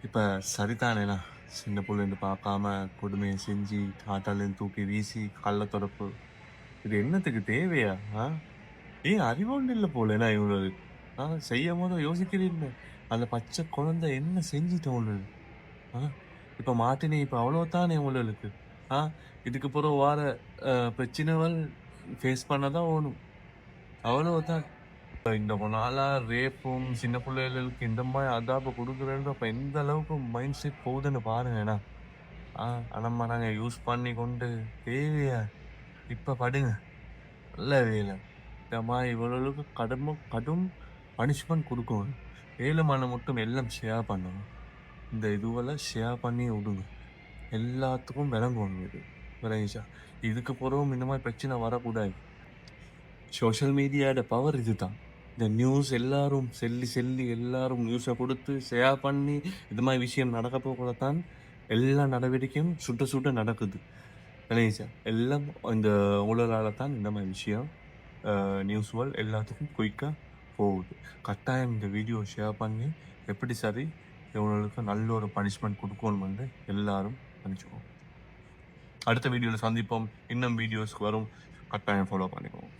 இப்போ சரிதானேண்ணா, சின்ன பிள்ளைன்னு பார்க்காம கொடுமையை செஞ்சு ஆட்டாலேருந்து தூக்கி வீசி கள்ள தொடப்பு, இது என்னத்துக்கு தேவையா? ஏன் அறிவோண்டு இல்லை போலேண்ணா இவங்களுக்கு. செய்யும் போது யோசிக்கிறீங்க, அந்த பச்சை குழந்தை என்ன செஞ்சிட்டோம் உங்களுக்கு? ஆ இப்போ மாட்டினே, இப்போ அவ்வளோதானே உங்களுக்கு. ஆ இதுக்கு பிறகு வார பிரச்சனைகள் ஃபேஸ் பண்ண தான் ஓணும், அவ்வளவுதான். இந்த நாளா ரேப்பும் சின்ன பிள்ளைகளுக்கு இந்த மாதிரி அதாப்ப கொடுக்குறேன்ற அப்ப எந்த அளவுக்கு மைண்ட் செட் போகுதுன்னு பாருங்கண்ணா. நம்ம நாங்கள் யூஸ் பண்ணி கொண்டு தேவையா? இப்ப படுங்க, நல்ல வேலை. இந்த மாதிரி இவ்வளவுக்கு கடும் பனிஷ்மெண்ட் கொடுக்கணும். 7 மணி மட்டும் எல்லாம் ஷேர் பண்ணணும். இந்த இதுவெல்லாம் ஷேர் பண்ணி விடுங்க, எல்லாத்துக்கும் விளங்கணும். இது விளங்கிச்சா? இதுக்கு பிறகும் இந்த மாதிரி பிரச்சனை வரக்கூடாது. சோஷியல் மீடியாவோட பவர் இதுதான். இந்த நியூஸ் எல்லாரும் செல்லி எல்லாரும் நியூஸை கொடுத்து ஷேர் பண்ணி இது மாதிரி விஷயம் நடக்க போகத்தான் எல்லா நடவடிக்கையும் சுட்ட நடக்குது. விளங்கிச்சா? எல்லாம் இந்த ஊழலால் தான் இந்த மாதிரி விஷயம் நியூஸ்கள் எல்லாத்துக்கும் குயிக்காக போகுது. கட்டாயம் இந்த வீடியோ ஷேர் பண்ணி எப்படி சரி இவங்களுக்கு நல்ல ஒரு பனிஷ்மெண்ட் கொடுக்கணும் வந்து எல்லாரும் நினச்சிக்கோங்க. அடுத்த வீடியோவில் சந்திப்போம். இன்னும் வீடியோஸ்க்கு வரும், கட்டாயம் ஃபாலோ பண்ணிக்கோங்க.